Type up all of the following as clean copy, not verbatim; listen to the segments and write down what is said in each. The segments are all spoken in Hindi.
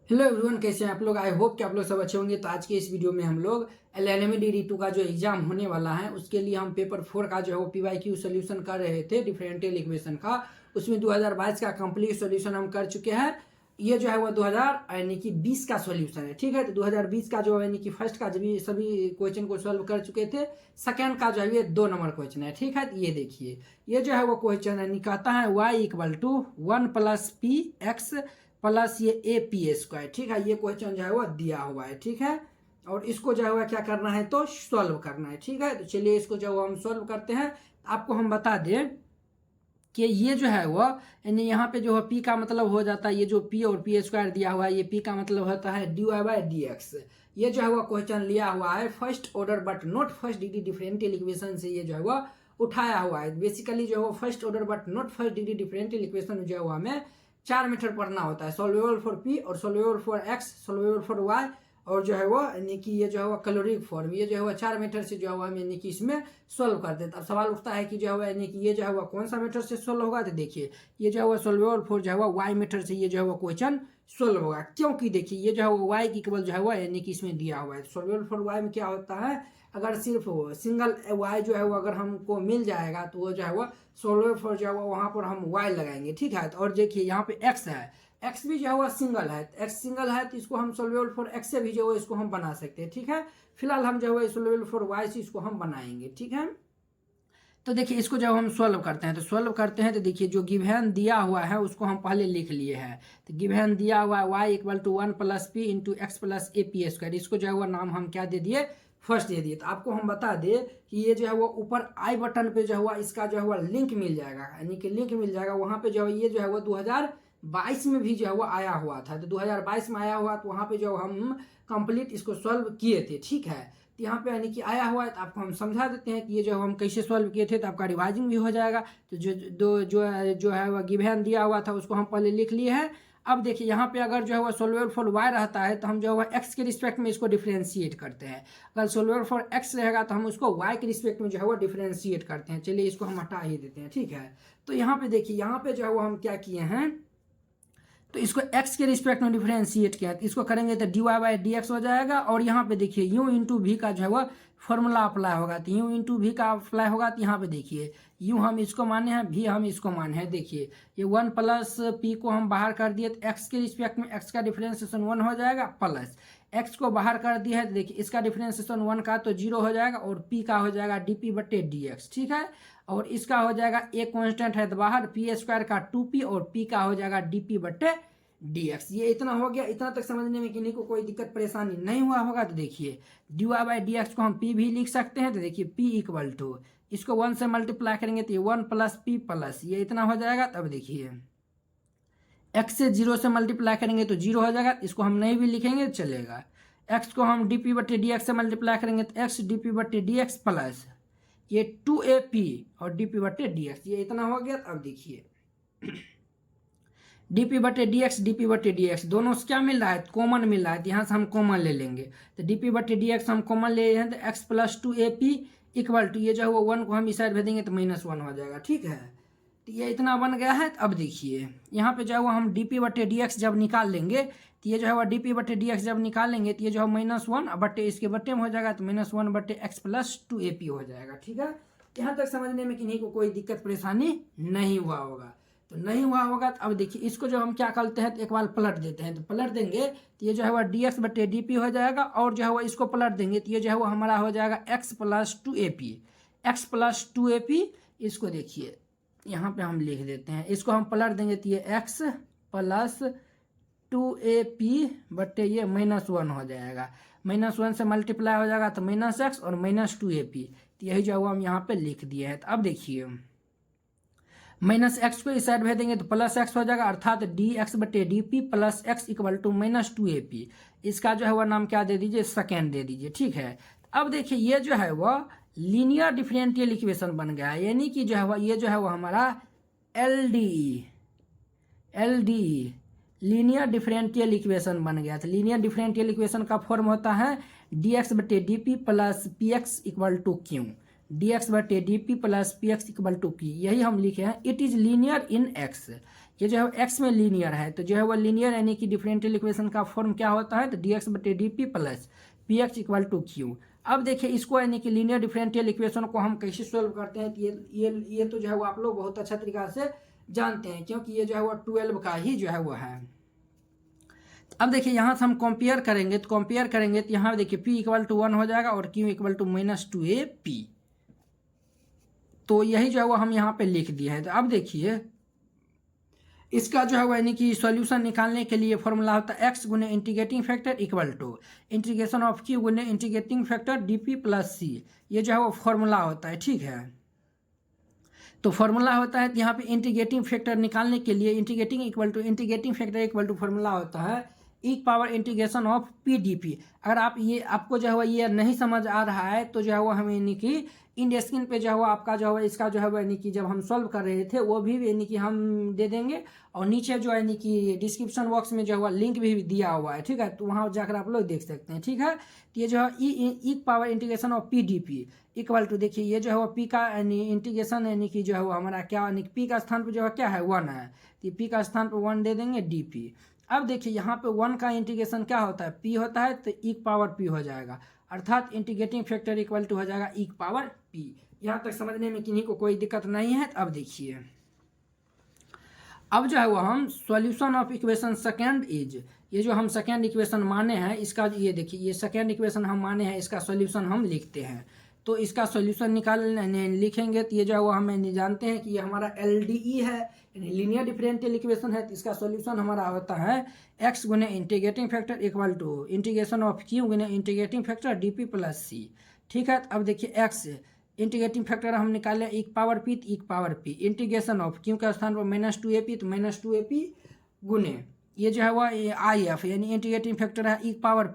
हेलो एवरीवन, कैसे हैं आप लोग। आई होप कि आप लोग सब अच्छे होंगे। तो आज के इस वीडियो में हम लोग LLMD-2 का जो एग्जाम होने वाला है उसके लिए हम पेपर 4 का जो है वो PYQ सोल्यूशन कर रहे थे डिफरेंशियल इक्वेशन का। उसमें 2022 का कंप्लीट सोल्यूशन हम कर चुके हैं। ये जो है वो 2020 का सोल्यूशन है, ठीक है। तो 2020 का जो यानी कि फर्स्ट का जब सभी क्वेश्चन को सॉल्व कर चुके थे। सेकेंड का जो है ये 2 नंबर क्वेश्चन है, ठीक है। तो ये देखिए, ये जो है वो क्वेश्चन यानी कहता है y = 1 + px प्लस ये AP², ठीक है। ये क्वेश्चन जो है वो दिया हुआ है, ठीक है। और इसको जो है वो क्या करना है तो सॉल्व करना है, ठीक है। तो चलिए इसको जो हम सॉल्व करते हैं। आपको हम बता दें कि ये जो है वो यानी यहाँ पे जो है P का मतलब हो जाता है, ये जो P और P² दिया हुआ है, ये P का मतलब होता है dy/dx। ये जो है वो क्वेश्चन लिया हुआ है first order but not first degree differential equation से, ये जो है वो उठाया हुआ है। बेसिकली जो है वो first order but not first degree differential equation जो है वो हमें 4 मेथड पढ़ना होता है। सॉल्वेबल फॉर P और solvable for X, solvable for Y और जो है वो यानी कि ये जो है वो कैलोरिक फॉर्म। ये जो है वो 4 मेथड से जो है वो हम यानी कि इसमें सोल्व कर देते। अब सवाल उठता है कि जो है वो यानी कि ये जो है वो कौन सा मेथड से सोल्व होगा। तो देखिए, ये जो है वो सॉल्वेबल फॉर जो है वो Y मेथड से ये जो है वो क्वेश्चन सोल्व होगा, क्योंकि देखिए ये जो है वो Y की केवल जो है वो यानी कि इसमें दिया हुआ है। सॉल्वेबल फॉर Y में क्या होता है, अगर सिर्फ सिंगल Y जो है वो अगर हमको मिल जाएगा तो वो जो है वो सॉल्वेबल फॉर जो है वो वहाँ पर हम Y लगाएंगे, ठीक है। और देखिए यहाँ पे X है, X भी जो है वो सिंगल है, X सिंगल है तो इसको हम सॉल्वेबल फॉर X से भी जो है इसको हम बना सकते हैं, ठीक है। फिलहाल हम जो है सॉल्वेबल फॉर Y से इसको हम बनाएंगे, ठीक है। तो देखिए इसको जब हम सॉल्व करते हैं तो देखिए जो गिवन दिया हुआ है उसको हम पहले लिख लिए हैं। तो गिवन दिया हुआ है y = 1 + p × x + AP²। इसको जो है वो नाम हम क्या दे दिए, फर्स्ट दे दिए। तो आपको हम बता दें कि ये जो है वो ऊपर आई बटन पे जो है इसका जो है वो लिंक मिल जाएगा, यानी कि लिंक मिल जाएगा वहाँ पे जो है ये जो है वो 2022 में भी जो है वो आया हुआ था। तो 2022 में आया हुआ तो वहाँ पे जो हम कंप्लीट इसको सॉल्व किए थे, ठीक है। तो यहाँ पे यानी कि आया हुआ है तो आपको हम समझा देते हैं कि ये जो हम कैसे सॉल्व किए थे, तो आपका रिवाइजिंग भी हो जाएगा। तो जो है वह गिवन दिया हुआ था उसको हम पहले लिख लिए हैं। अब देखिए यहाँ पे अगर जो है वह सॉल्वेबल फॉर y रहता है तो हम जो है वह x के रिस्पेक्ट में इसको डिफरेंशिएट करते हैं। अगर सॉल्वेबल फॉर x रहेगा तो हम उसको y के रिस्पेक्ट में जो है वो डिफरेंशिएट करते हैं। चलिए इसको हम हटा ही देते हैं, ठीक है। तो यहाँ पे देखिए, यहाँ पे जो है वो हम क्या किए हैं, तो इसको x के रिस्पेक्ट में डिफरेंशिएट किया, तो इसको करेंगे तो dy/dx हो जाएगा। और यहाँ पे देखिए u × v का जो है वो फॉर्मूला अप्लाई होगा। तो u × v का अप्लाई होगा तो यहाँ पे देखिए u हम इसको माने हैं, v हम इसको माने हैं। देखिए ये 1 + p को हम बाहर कर दिए तो x के रिस्पेक्ट में x का डिफरेंशिएशन 1 हो जाएगा, प्लस x को बाहर कर दिया है तो देखिए इसका डिफरेंशिएशन 1 का तो 0 हो जाएगा और p का हो जाएगा dp/dx, ठीक है। और इसका हो जाएगा a कांस्टेंट है तो बाहर p² का 2p और p का हो जाएगा dp/dx। ये इतना हो गया। इतना तक समझने में किन्हीं को कोई दिक्कत परेशानी नहीं हुआ होगा। तो देखिए dy/dx को हम p भी लिख सकते हैं। तो देखिए p = इसको 1 से मल्टीप्लाई करेंगे तो ये 1 + p प्लस ये इतना हो जाएगा। तब देखिए x से 0 से मल्टीप्लाई करेंगे तो 0 हो जाएगा, इसको हम नहीं भी लिखेंगे चलेगा। x को हम dp/dx से मल्टीप्लाई करेंगे तो x dp/dx प्लस ये 2AP और dp/dx, ये इतना हो गया। अब देखिए dp/dx दोनों से क्या मिल रहा है, कॉमन मिल रहा है। तो यहाँ से हम कॉमन ले लेंगे। तो dp/dx हम कॉमन ले रहे हैं तो x + 2AP = ये जो है वो 1 को हम इस साइड भेजेंगे तो -1 हो जाएगा, ठीक है। तो ये इतना बन गया है। तो अब देखिए यहाँ पे जो है वो हम dp/dx जब निकाल लेंगे तो ये जो है वो dp/dx जब निकालेंगे तो ये जो है -1 बट्टे इसके बट्टे में हो जाएगा तो -1/x + 2AP हो जाएगा, ठीक है। यहाँ तक समझने में किन्हीं को कोई दिक्कत परेशानी नहीं हुआ होगा। तो नहीं हुआ होगा तो अब देखिए इसको जो हम क्या करते हैं तो एक बार पलट देते हैं। तो पलट देंगे तो ये जो है वो dx/dp हो जाएगा और जो है वो इसको पलट देंगे तो ये जो है वो हमारा हो जाएगा x + 2AP। x + 2AP इसको देखिए यहाँ पे हम लिख देते हैं, इसको हम पलट देंगे तो ये x + 2AP बट्टे ये -1 हो जाएगा। -1 से मल्टीप्लाई हो जाएगा तो -x और -2AP। तो यही जो है वो हम यहाँ पे लिख दिए हैं। तो अब देखिए -x को इस साइड भेज देंगे तो +x हो जाएगा, अर्थात dx/dp + x = -2AP। इसका जो है वह नाम क्या दे दीजिए, सेकेंड दे दीजिए, ठीक है। अब देखिए ये जो है वह लीनियर डिफरेंशियल इक्वेशन बन गया है, यानी कि जो है वह ये जो है वो हमारा LD लीनियर डिफरेंशियल इक्वेशन बन गया था। लीनियर डिफरेंशियल इक्वेशन का फॉर्म होता है dx/dp + px = q। dx/dp + px = q, यही हम लिखे हैं। It is linear in x, ये जो है एक्स में लीनियर है, तो जो है वो लीनियर यानी कि डिफरेंशियल इक्वेशन का फॉर्म क्या होता है, तो डी एक्स बटे D P plus P X equal to Q. अब देखिए इसको यानी कि लीनियर डिफरेंशियल इक्वेशन को हम कैसे सोल्व करते हैं, तो ये तो जो है वो आप लोग बहुत अच्छा तरीका से जानते हैं, क्योंकि ये जो है वो 12 का ही जो है वो है। अब देखिए यहाँ से हम कंपेयर करेंगे, तो कंपेयर करेंगे तो यहाँ देखिए p इक्वल टू 1 हो जाएगा और q इक्वल टू -2ab, तो यही जो है वो हम यहाँ पे लिख दिए हैं। तो अब देखिए इसका जो है वो यानी कि सॉल्यूशन निकालने के लिए फॉर्मूला होता है x गुने integrating factor equal to integration of q गुने integrating factor dp plus c, ये जो है वो फॉर्मूला होता है, ठीक है। तो फॉर्मूला होता है यहाँ पे इंटीग्रेटिंग फैक्टर निकालने के लिए integrating factor equal to formula होता है e power integration of P D P. अगर आपको जो है वो ये नहीं समझ आ रहा है तो जो है वो हमें यानी कि इन स्क्रीन पे जो है वो आपका जो है वो इसका जो है वो यानी कि जब हम सॉल्व कर रहे थे वो भी यानी कि हम दे देंगे, और नीचे जो है यानी कि डिस्क्रिप्शन बॉक्स में जो है वो लिंक भी दिया हुआ है, ठीक है, तो वहाँ जाकर आप लोग देख सकते हैं, ठीक है। तो ये जो है e power integration of P D P equal to, देखिए ये जो है वो पी का यानी इंटीग्रेशन यानी कि जो है वो हमारा क्या यानी पी का स्थान पर जो है क्या है 1 है, तो पी का स्थान पर 1 दे देंगे डी पी। अब देखिए यहाँ पे 1 का इंटीग्रेशन क्या होता है, p होता है, तो ई पावर p हो जाएगा, अर्थात इंटीग्रेटिंग फैक्टर इक्वल टू हो जाएगा ई पावर p। यहाँ तक समझने में किन्हीं को कोई दिक्कत नहीं है। अब देखिए अब जो है वो हम solution of equation second is, ये जो हम सेकेंड इक्वेशन माने हैं इसका, ये देखिए ये सेकेंड इक्वेशन हम माने हैं, इसका सॉल्यूशन हम लिखते हैं। तो इसका सॉल्यूशन लिखेंगे तो ये जो है वो हमें जानते हैं कि ये हमारा LDE है, यानी लीनियर डिफरेंशियल इक्वेशन है। तो इसका सॉल्यूशन हमारा होता है x गुने integrating factor equal to integration of q गुने integrating factor dp plus c, ठीक है। अब देखिए x इंटीग्रेटिंग फैक्टर हम निकाले एक पावर p, एक power p, integration of q के स्थान पर -2ap, तो -2ap गुने ये जो है वो IF यानी इंटीग्रेटिंग फैक्टर है एक power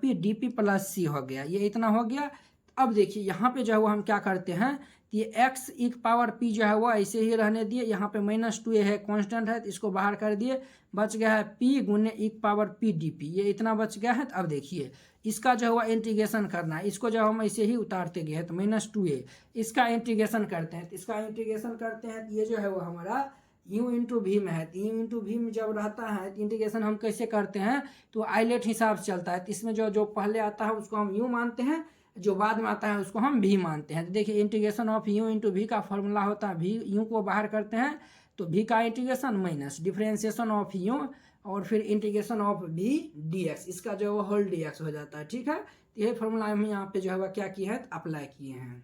p dp plus c हो गया, ये इतना हो गया। अब देखिए यहाँ पे जो है वो हम क्या करते हैं, ये x एक पावर p जो है वो ऐसे ही रहने दिए, यहाँ पे -2a है कांस्टेंट है, तो इसको बाहर कर दिए, बच गया है p गुने एक पावर p dp, ये इतना बच गया है। तो अब देखिए इसका जो है वो इंटीग्रेशन करना है, इसको जब हम ऐसे ही उतारते गए तो -2a, इसका इंटीग्रेशन करते हैं, तो इसका इंटीग्रेशन करते हैं, तो ये जो है वो हमारा u इंटू v में है, तो u इंटू v में जब रहता है तो इंटीग्रेशन हम कैसे करते हैं, तो आइलेट हिसाब से चलता है। तो इसमें जो पहले आता है उसको हम u मानते हैं, जो बाद में आता है उसको हम v मानते हैं। तो देखिए integration of u into v का फॉर्मूला होता है v, u को बाहर करते हैं तो v का integration minus differentiation of u और फिर इंटीग्रेशन ऑफ v dx, इसका जो है होल dx हो जाता है, ठीक है। तो यही फॉर्मूला हम यहाँ पे जो है क्या किया है, अप्लाई किए हैं।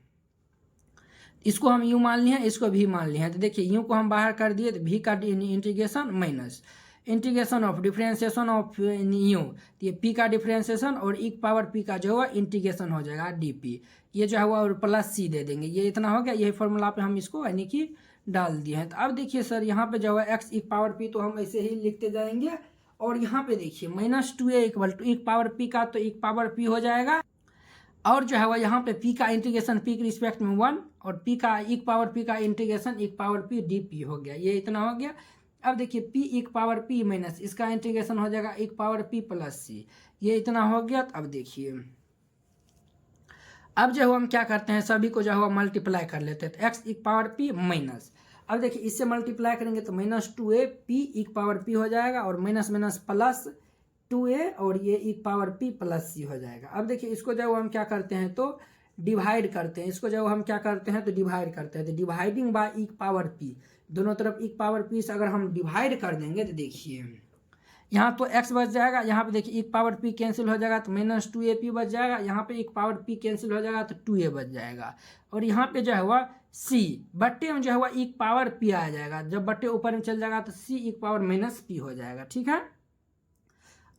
इसको हम u मान लिए हैं, इसको v मान लिए हैं। तो देखिए u को हम बाहर कर दिए तो v का integration minus integration of differentiation of you, तो ये p का डिफरेंशिएशन और एक पावर p का जो है इंटीग्रेशन हो जाएगा dp, ये जो है वो और प्लस c दे देंगे, ये इतना हो गया। यही फॉर्मूला पे हम इसको यानी कि डाल दिए हैं। तो अब देखिए सर यहाँ पे जो है x एक पावर p तो हम ऐसे ही लिखते जाएंगे, और यहाँ पे देखिए -2a इक्वल टू एक पावर p का तो एक पावर p हो जाएगा, और जो है वो यहाँ पे p का इंटीग्रेशन p के रिस्पेक्ट में 1 और p का एक पावर p का इंटीग्रेशन एक पावर p dp हो गया, ये इतना हो गया। अब देखिए p एक पावर p माइनस इसका इंटीग्रेशन हो जाएगा एक पावर p प्लस c, ये इतना हो गया। तो अब देखिए अब जो हम क्या करते हैं, सभी को जो है मल्टीप्लाई कर लेते हैं, तो x एक पावर p माइनस, अब देखिए इससे मल्टीप्लाई करेंगे तो -2a p एक पावर p हो जाएगा और माइनस माइनस प्लस 2a और ये एक पावर p प्लस c हो जाएगा। अब देखिए इसको जब हम क्या करते हैं तो डिवाइड करते हैं, इसको जब हम क्या करते हैं तो डिवाइड करते हैं, तो डिवाइडिंग बाय एक पावर p, दोनों तरफ एक पावर p से अगर हम डिवाइड कर देंगे तो देखिए यहाँ तो x बच जाएगा, यहाँ पे देखिए एक पावर p कैंसिल हो जाएगा तो -2ap बच जाएगा, यहाँ पे एक पावर p कैंसिल हो जाएगा तो 2a बच जाएगा, और यहाँ पे जो है वह c बट्टे में जो है वह एक पावर p आ जाएगा, जब बट्टे ऊपर में चल जाएगा तो c एक पावर -p हो जाएगा, ठीक है।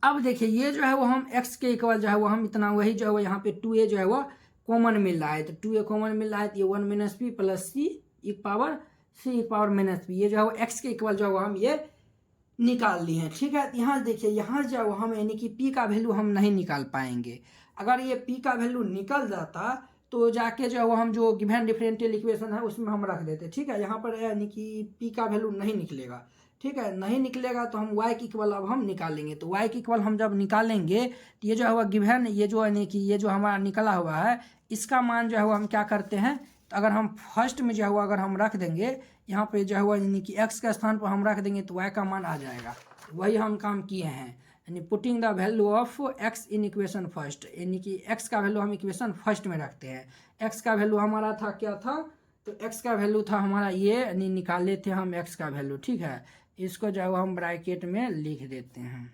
अब देखिए ये जो है वो हम x के इक्वल जो है वो हम इतना वही जो है वो यहाँ पे 2a जो है वो कॉमन मिल रहा है, तो 2a कॉमन मिल रहा है तो ये 1 -p प्लस c एक पावर c एक पावर -p, ये जो है वो x के इक्वल जो है वो हम ये निकाल लिए हैं, ठीक है। यहाँ देखिए यहाँ जो हम यानी कि p का वैल्यू हम नहीं निकाल पाएंगे, अगर ये p का वैल्यू निकल जाता तो जाके जो है वो हम जो गिवन डिफरेंशियल इक्वेशन है उसमें हम रख देते, ठीक है। यहाँ पर यानी कि p का वैल्यू नहीं निकलेगा, ठीक है, नहीं निकलेगा तो हम y की इक्वल अब हम निकालेंगे, तो y की इक्वल हम जब निकालेंगे तो ये जो है वो गिवन ये जो यानी कि ये जो हमारा निकला हुआ है इसका मान जो है वो हम क्या करते हैं, तो अगर हम फर्स्ट में जो है वो अगर हम रख देंगे यहाँ पे जो है यानी कि x का स्थान पर हम रख देंगे तो y का मान आ जाएगा। वही हम काम किए हैं, यानी putting the value of x in equation first, यानी कि x का वैल्यू हम इक्वेशन फर्स्ट में रखते हैं। x का वैल्यू हमारा था क्या था, तो x का वैल्यू था हमारा ये, यानी निकाले थे हम x का वैल्यू, ठीक है। इसको जो है हम ब्रैकेट में लिख देते हैं।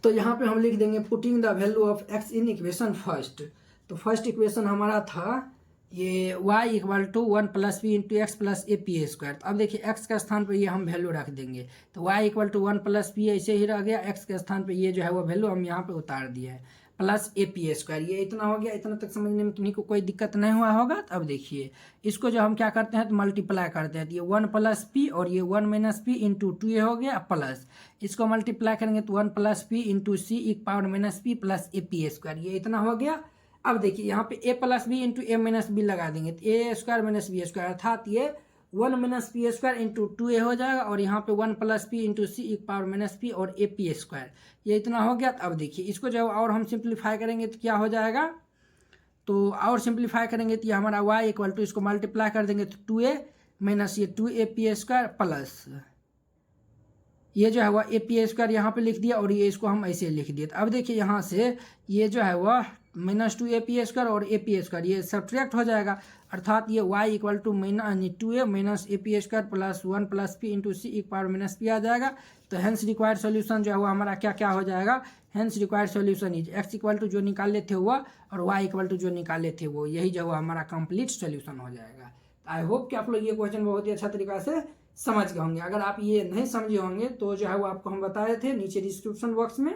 तो यहाँ पे हम लिख देंगे putting the value of x in equation first. तो फर्स्ट इक्वेशन हमारा था ये y equal to 1 plus B into X plus A P square. तो अब देखिए x का स्थान पर ये हम वैल्यू रख देंगे, तो y equal to 1 plus B ऐसे ही रह गया, x के स्थान पर ये जो है वो वैल्यू हम यहाँ पे उतार दिए है, प्लस ए पी स्क्वायर। ये इतना हो गया, इतना तक समझने में किन्हीं को कोई दिक्कत नहीं हुआ होगा। तो अब देखिए इसको जो हम क्या करते हैं तो मल्टीप्लाई करते हैं, तो ये 1 प्लस पी और ये 1 माइनस पी इंटू 2 ये हो गया, प्लस इसको मल्टीप्लाई करेंगे तो 1 प्लस पी इंटू सी एक power minus P plus A P square, ये इतना हो गया। अब देखिए यहाँ पे ए प्लस बी इंटू ए माइनस बी लगा देंगे, तो ए स्क्वायर माइनस बी स्क्वायर, अर्थात ये 1 minus P square into 2a हो जाएगा, और यहाँ पे 1 प्लस पी इंटू सी एक पावर माइनस पी और ए पी स्क्वायर, ये इतना हो गया। तो अब देखिए इसको जो और हम सिंप्लीफाई करेंगे तो क्या हो जाएगा, तो और सिंप्लीफाई करेंगे तो ये हमारा y इक्वल टू, इसको मल्टीप्लाई कर देंगे तो 2a माइनस ये 2a पी स्क्वायर प्लस ये जो है वह ए पी स्क्वायर यहाँ पर लिख दिया, और ये इसको हम ऐसे लिख दिए। तो अब देखिए यहाँ से ये जो है वह माइनस 2a पी स्क्वायर और ए पी स्क्वायर ये सब्ट्रैक्ट हो जाएगा, अर्थात ये y equal to minus 2a minus A P square plus 1 plus P into C एक पावर माइनस पी आ जाएगा। तो हेंस रिक्वायर्ड सॉल्यूशन जो है वो हमारा क्या क्या हो जाएगा, hence required solution is x equal to जो निकाले थे वो और y इक्वल टू जो निकाले थे वो, यही जो है हमारा कंप्लीट सॉल्यूशन हो जाएगा। आई होप कि आप लोग ये क्वेश्चन बहुत ही अच्छा तरीका से समझ गए होंगे। अगर आप ये नहीं समझे होंगे तो जो है वो आपको हम बताए थे नीचे डिस्क्रिप्शन बॉक्स में,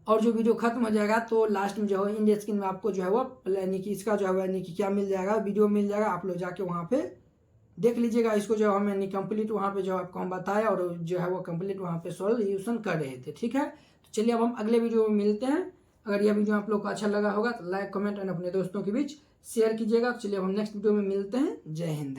और जो वीडियो खत्म हो जाएगा तो लास्ट में जो है इंड स्क्रीन में आपको जो है वो यानी कि इसका जो है यानी कि क्या मिल जाएगा, वीडियो मिल जाएगा, आप लोग जाके वहाँ पे देख लीजिएगा। इसको जो हम यानी कंप्लीट वहाँ पे जो आपको हम बताया और जो है वो कंप्लीट वहाँ पे सॉल्यूशन कर रहे थे, ठीक है। तो चलिए अब हम अगले वीडियो में मिलते हैं। अगर यह वीडियो आप लोग को अच्छा लगा होगा तो लाइक कमेंट एंड अपने दोस्तों के बीच शेयर कीजिएगा। चलिए अब हम नेक्स्ट वीडियो में मिलते हैं। जय हिंद।